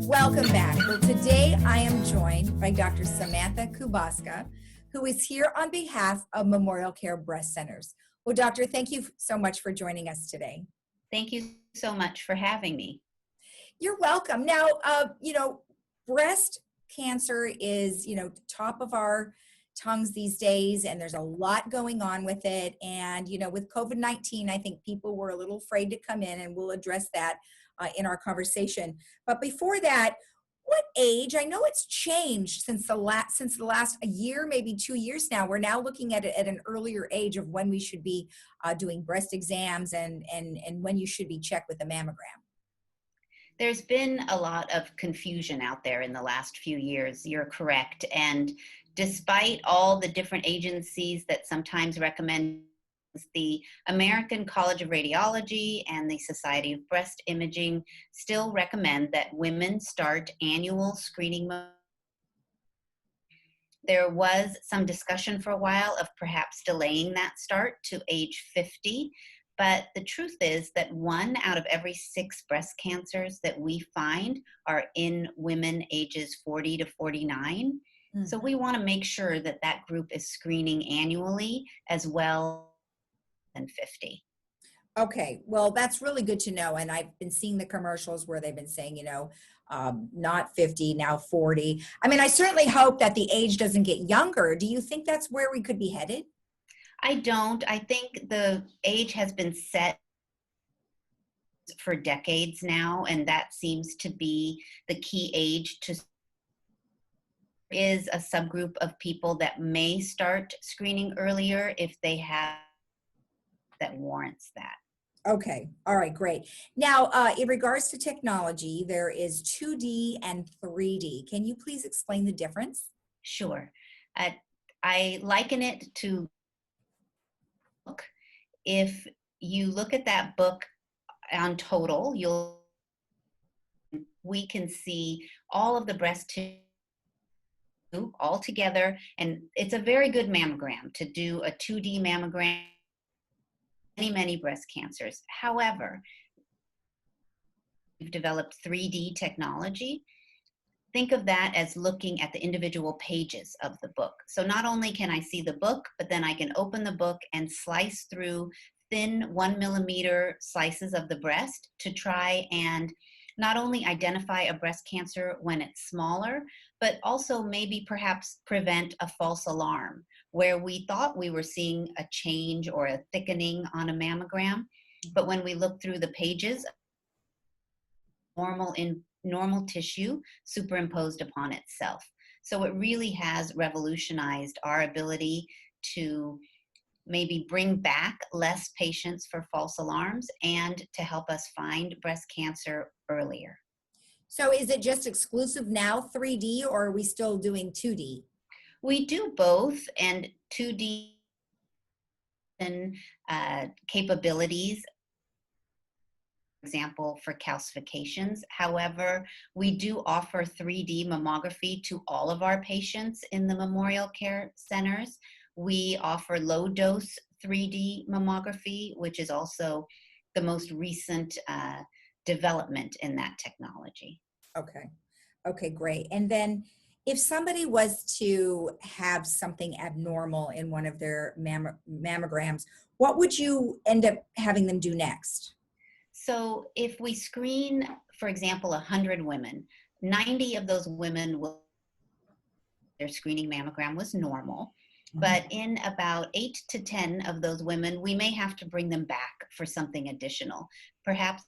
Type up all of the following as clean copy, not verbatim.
Welcome back. Well, today I am joined by Dr. Samantha Kubaska, who is here on behalf of MemorialCare Breast Centers. Well, doctor, thank you so much for joining us today. Thank you so much for having me. You're welcome. Now, breast cancer is, top of our tongues these days, and there's a lot going on with it. And, with COVID-19, I think people were a little afraid to come in, and we'll address that in our conversation. But before that, what age? I know it's changed since the last a year, maybe 2 years now. We're now looking at it at an earlier age of when we should be doing breast exams and when you should be checked with a mammogram. There's been a lot of confusion out there in the last few years. You're correct. And despite all the different agencies that sometimes recommend, the American College of Radiology and the Society of Breast Imaging still recommend that women start annual screening. There was some discussion for a while of perhaps delaying that start to age 50, but the truth is that 1 out of every 6 breast cancers that we find are in women ages 40 to 49. Mm-hmm. So we want to make sure that that group is screening annually as well than 50. Okay, well, that's really good to know. And I've been seeing the commercials where they've been saying, not 50, now 40. I mean, I certainly hope that the age doesn't get younger. Do you think that's where we could be headed? I don't. I think the age has been set for decades now, and that seems to be the key age to is a subgroup of people that may start screening earlier if they have that warrants that. Okay. All right, great. Now, in regards to technology, there is 2D and 3D. Can you please explain the difference? Sure. I liken it to book. If you look at that book on total, we can see all of the breast tissue all together, and it's a very good mammogram to do a 2D mammogram. Many breast cancers. However, we've developed 3D technology. Think of that as looking at the individual pages of the book. So not only can I see the book, but then I can open the book and slice through thin 1 millimeter slices of the breast to try and not only identify a breast cancer when it's smaller, but also maybe perhaps prevent a false alarm where we thought we were seeing a change or a thickening on a mammogram. But when we look through the pages, normal tissue superimposed upon itself. So it really has revolutionized our ability to maybe bring back less patients for false alarms and to help us find breast cancer earlier. So is it just exclusive now 3D, or are we still doing 2D? We do both, and 2D capabilities, for example, for calcifications. However, we do offer 3D mammography to all of our patients in the MemorialCare centers. We offer low-dose 3D mammography, which is also the most recent development in that technology. Okay, great. And then if somebody was to have something abnormal in one of their mammograms, what would you end up having them do next? So if we screen, for example, 100 women, 90 of those women their screening mammogram was normal. But in about 8 to 10 of those women, we may have to bring them back for something additional. Perhaps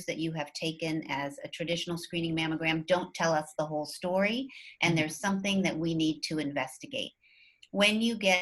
that you have taken as a traditional screening mammogram don't tell us the whole story, and there's something that we need to investigate. When you get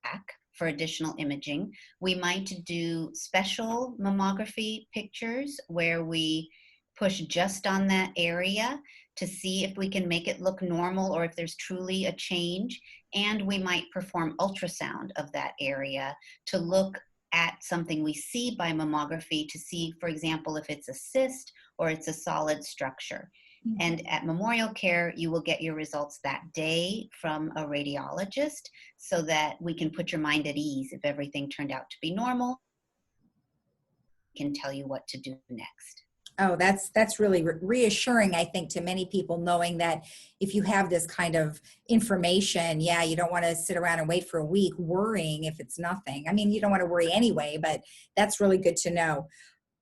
back for additional imaging, we might do special mammography pictures where we push just on that area to see if we can make it look normal or if there's truly a change. And we might perform ultrasound of that area to look at something we see by mammography to see, for example, if it's a cyst or it's a solid structure. Mm-hmm. And at MemorialCare, you will get your results that day from a radiologist so that we can put your mind at ease if everything turned out to be normal. We can tell you what to do next. Oh, that's really reassuring, I think, to many people, knowing that if you have this kind of information, yeah, you don't want to sit around and wait for a week worrying if it's nothing. I mean, you don't want to worry anyway, but that's really good to know.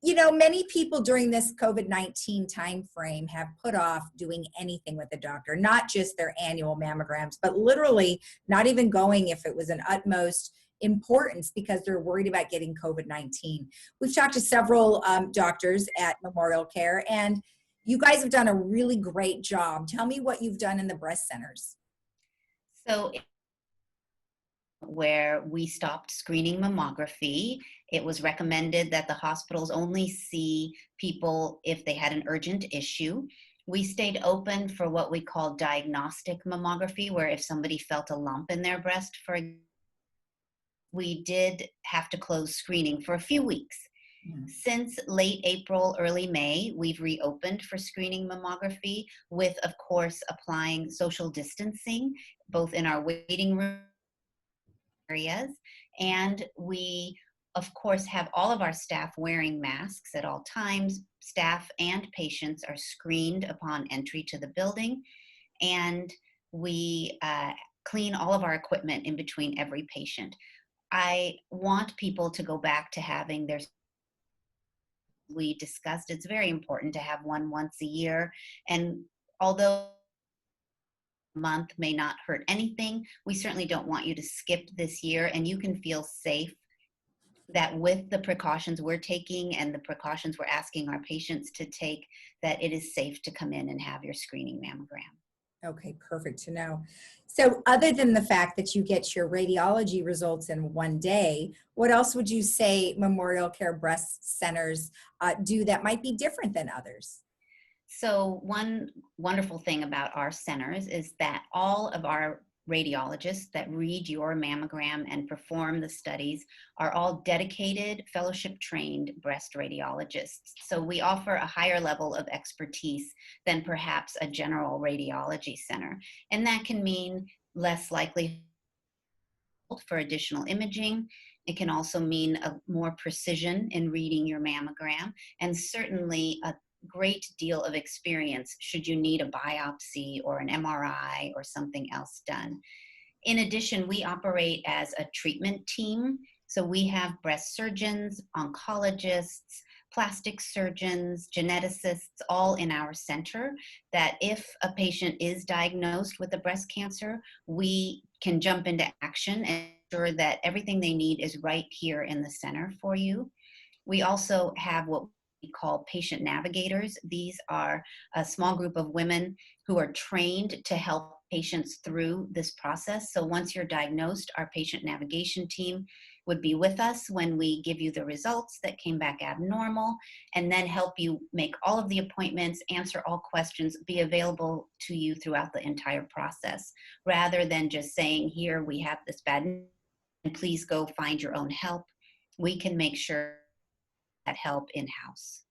You know, many people during this COVID-19 timeframe have put off doing anything with a doctor, not just their annual mammograms, but literally not even going if it was an utmost importance because they're worried about getting COVID-19. We've talked to several doctors at MemorialCare, and you guys have done a really great job. Tell me what you've done in the breast centers. So where we stopped screening mammography, it was recommended that the hospitals only see people if they had an urgent issue. We stayed open for what we call diagnostic mammography, where if somebody felt a lump in their breast, we did have to close screening for a few weeks. Since late April, early May, we've reopened for screening mammography with, of course, applying social distancing, both in our waiting room areas. And we, of course, have all of our staff wearing masks at all times. Staff and patients are screened upon entry to the building. And we clean all of our equipment in between every patient. I want people to go back to having their, we discussed, it's very important to have one once a year. And although a month may not hurt anything, we certainly don't want you to skip this year, and you can feel safe that with the precautions we're taking and the precautions we're asking our patients to take, that it is safe to come in and have your screening mammogram. Okay, perfect to know. So other than the fact that you get your radiology results in one day, what else would you say MemorialCare breast centers do that might be different than others? So one wonderful thing about our centers is that all of our radiologists that read your mammogram and perform the studies are all dedicated, fellowship trained breast radiologists. So we offer a higher level of expertise than perhaps a general radiology center. And that can mean less likely for additional imaging. It can also mean a more precision in reading your mammogram, and certainly a great deal of experience should you need a biopsy or an MRI or something else done. In addition, we operate as a treatment team. So we have breast surgeons, oncologists, plastic surgeons, geneticists, all in our center, that if a patient is diagnosed with a breast cancer, we can jump into action and ensure that everything they need is right here in the center for you. We also have what we call patient navigators. These are a small group of women who are trained to help patients through this process. So once you're diagnosed, our patient navigation team would be with us when we give you the results that came back abnormal, and then help you make all of the appointments, answer all questions, be available to you throughout the entire process, rather than just saying, here, we have this bad news, and please go find your own help. We can make sure that help in-house.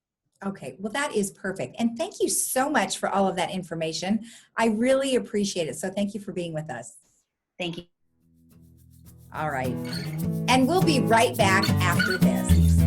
Okay, well, that is perfect. And thank you so much for all of that information. I really appreciate it. So thank you for being with us. Thank you. All right. And we'll be right back after this.